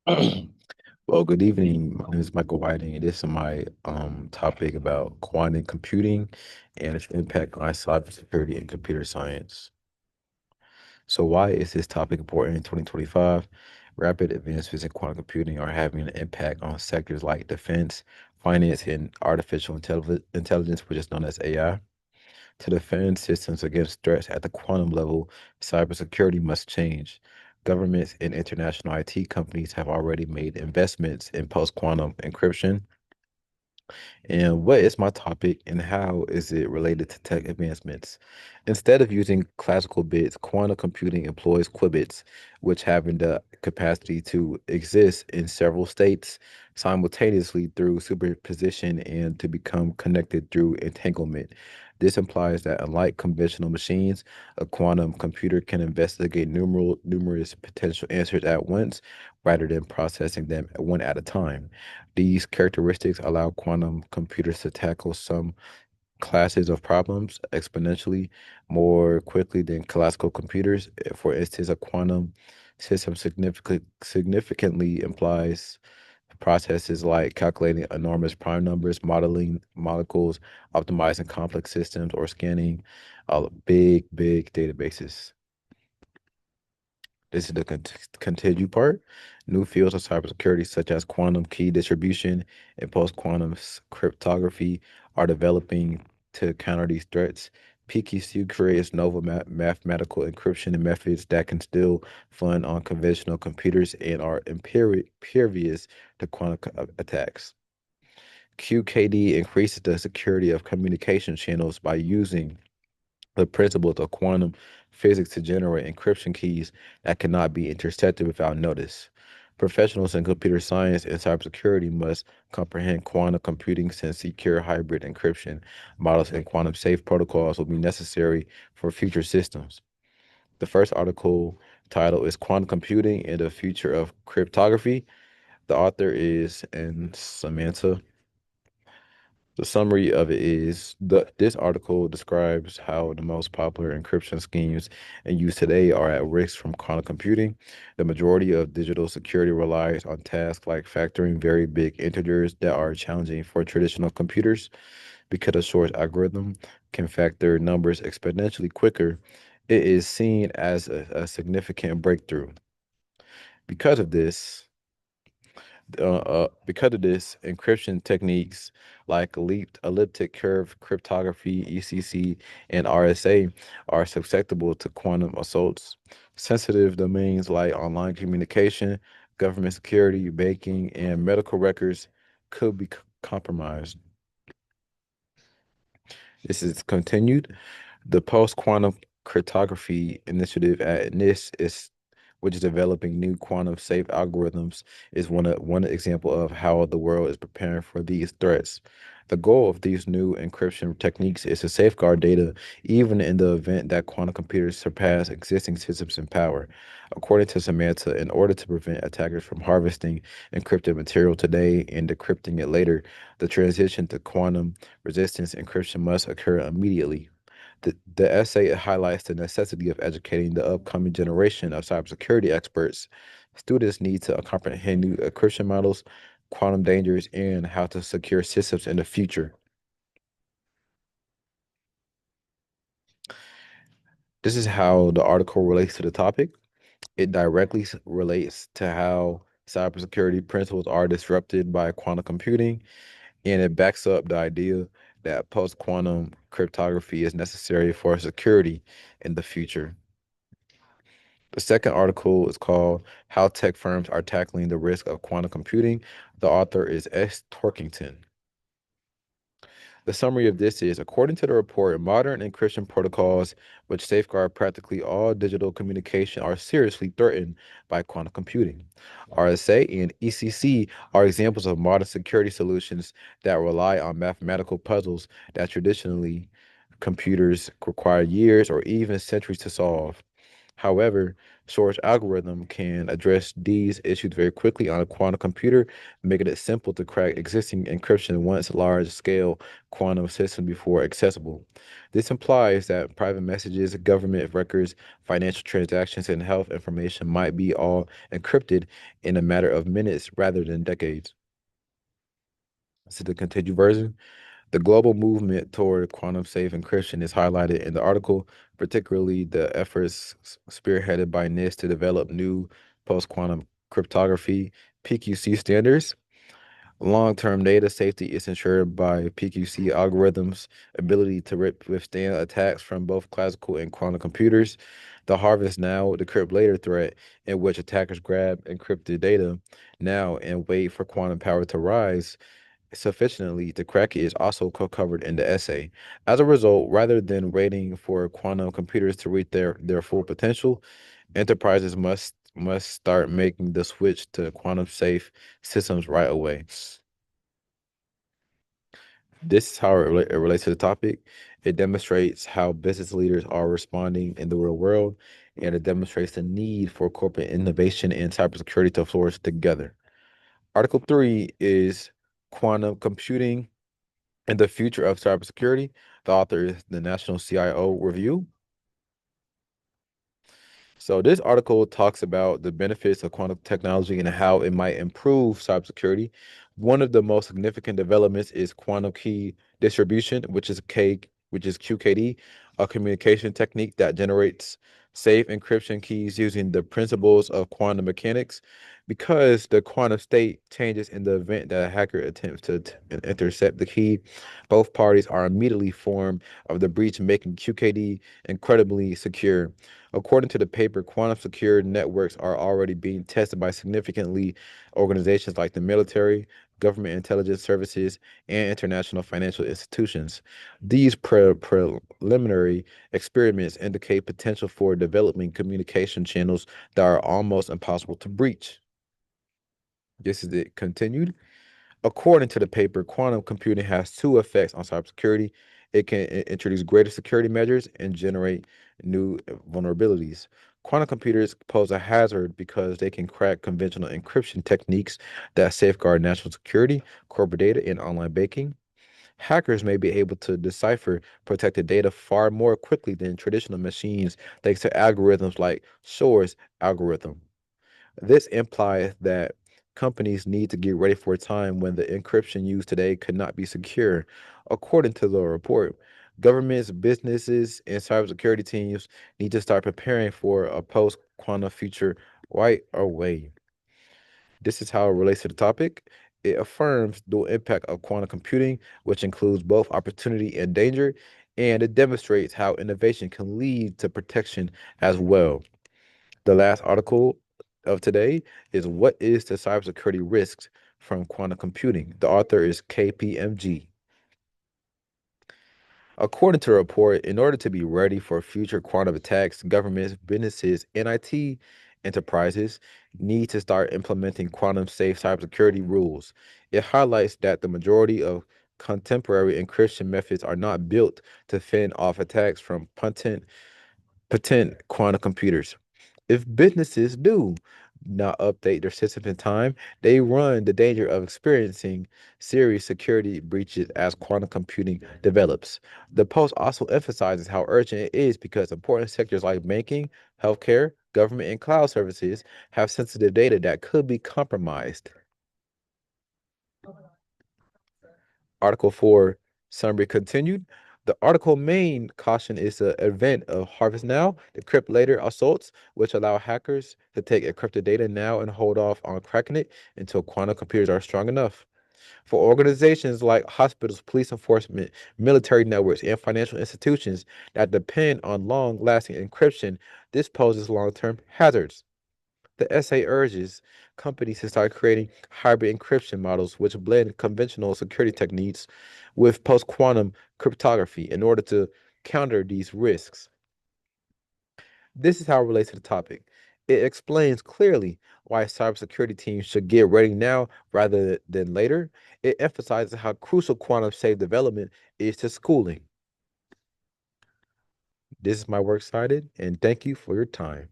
Well, good evening. My name is Michael Whiting, and this is my topic about quantum computing and its impact on cybersecurity and computer science. So, why is this topic important in 2025? Rapid advancements in quantum computing are having an impact on sectors like defense, finance, and artificial intelligence, which is known as AI. To defend systems against threats at the quantum level, cybersecurity must change. Governments and international IT companies have already made investments in post-quantum encryption. And what is my topic and how is it related to tech advancements? Instead of using classical bits, quantum computing employs qubits, which have the capacity to exist in several states simultaneously through superposition and to become connected through entanglement. This implies that unlike conventional machines, a quantum computer can investigate numerous potential answers at once rather than processing them one at a time. These characteristics allow quantum computers to tackle some classes of problems exponentially more quickly than classical computers. For instance, a quantum system significantly implies processes like calculating enormous prime numbers, modeling molecules, optimizing complex systems, or scanning big databases. This is the continued part. New fields of cybersecurity, such as quantum key distribution and post-quantum cryptography, are developing to counter these threats. PQC creates novel mathematical encryption and methods that can still fun on conventional computers and are impervious to quantum attacks. QKD increases the security of communication channels by using the principles of quantum physics to generate encryption keys that cannot be intercepted without notice. Professionals in computer science and cybersecurity must comprehend quantum computing since secure hybrid encryption models and quantum safe protocols will be necessary for future systems. The first article title is Quantum Computing and the Future of Cryptography. The author is Samantha. The summary of it is this article describes how the most popular encryption schemes in use today are at risk from quantum computing. The majority of digital security relies on tasks like factoring very big integers that are challenging for traditional computers. Because a short algorithm can factor numbers exponentially quicker, it is seen as a significant breakthrough. Because of this, because of this, encryption techniques like elliptic curve cryptography, ECC, and RSA are susceptible to quantum assaults. Sensitive domains like online communication, government security, banking, and medical records could be compromised. This is continued. The post-quantum cryptography initiative at NIST is which is developing new quantum safe algorithms, is one example of how the world is preparing for these threats. The goal of these new encryption techniques is to safeguard data even in the event that quantum computers surpass existing systems in power. According to Samantha, in order to prevent attackers from harvesting encrypted material today and decrypting it later, the transition to quantum resistance encryption must occur immediately. The essay highlights the necessity of educating the upcoming generation of cybersecurity experts. Students need to comprehend new encryption models, quantum dangers, and how to secure systems in the future. This is how the article relates to the topic. It directly relates to how cybersecurity principles are disrupted by quantum computing, and it backs up the idea that post-quantum cryptography is necessary for security in the future. The second article is called How Tech Firms Are Tackling the Risk of Quantum Computing. The author is S. Torkington. The summary of this is, according to the report, modern encryption protocols, which safeguard practically all digital communication, are seriously threatened by quantum computing. RSA and ECC are examples of modern security solutions that rely on mathematical puzzles that traditionally computers require years or even centuries to solve. However, Shor's algorithm can address these issues very quickly on a quantum computer, making it simple to crack existing encryption once large-scale quantum systems before accessible. This implies that private messages, government records, financial transactions, and health information might be all encrypted in a matter of minutes rather than decades. This is the continued version. The global movement toward quantum safe encryption is highlighted in the article, particularly the efforts spearheaded by NIST to develop new post quantum cryptography PQC standards. Long-term data safety is ensured by PQC algorithms' ability to withstand attacks from both classical and quantum computers. The harvest now, decrypt later threat, in which attackers grab encrypted data now and wait for quantum power to rise sufficiently to crack it, is also covered in the essay. As a result, rather than waiting for quantum computers to reach their full potential, enterprises must start making the switch to quantum safe systems right away. This is how it relates to the topic. It demonstrates how business leaders are responding in the real world, and it demonstrates the need for corporate innovation and cybersecurity to flourish together. Article 3 is quantum computing and the future of cybersecurity. The author is the National CIO Review. So this article talks about the benefits of quantum technology and how it might improve cybersecurity. One of the most significant developments is quantum key distribution, which is QKD, a communication technique that generates safe encryption keys using the principles of quantum mechanics. Because the quantum state changes in the event that a hacker attempts to intercept the key, both parties are immediately informed of the breach, making QKD incredibly secure. According to the paper, quantum secure networks are already being tested by significantly organizations like the military, government intelligence services, and international financial institutions. These preliminary experiments indicate potential for developing communication channels that are almost impossible to breach. This is it continued. According to the paper, quantum computing has two effects on cybersecurity. It can introduce greater security measures and generate new vulnerabilities. Quantum computers pose a hazard because they can crack conventional encryption techniques that safeguard national security, corporate data, and online banking. Hackers may be able to decipher protected data far more quickly than traditional machines thanks to algorithms like Shor's algorithm. This implies that companies need to get ready for a time when the encryption used today could not be secure. According to the report, governments, businesses, and cybersecurity teams need to start preparing for a post quantum future right away. This is how it relates to the topic. It affirms the impact of quantum computing, which includes both opportunity and danger, and it demonstrates how innovation can lead to protection as well. The last article of today is What is the Cybersecurity Risks from Quantum Computing? The author is KPMG. According to the report, in order to be ready for future quantum attacks, governments, businesses, and IT enterprises need to start implementing quantum safe cybersecurity rules. It highlights that the majority of contemporary encryption methods are not built to fend off attacks from potent quantum computers. If businesses do not update their systems in time, they run the danger of experiencing serious security breaches as quantum computing develops. The post also emphasizes how urgent it is because important sectors like banking, healthcare, government, and cloud services have sensitive data that could be compromised. Article 4 summary continued. The article main caution is the advent of Harvest Now, decrypt later assaults, which allow hackers to take encrypted data now and hold off on cracking it until quantum computers are strong enough. For organizations like hospitals, police enforcement, military networks, and financial institutions that depend on long lasting encryption, this poses long term hazards. The essay urges companies to start creating hybrid encryption models which blend conventional security techniques with post quantum cryptography in order to counter these risks. This is how it relates to the topic. It explains clearly why cybersecurity teams should get ready now rather than later. It emphasizes how crucial quantum safe development is to schooling. This is my works cited, and thank you for your time.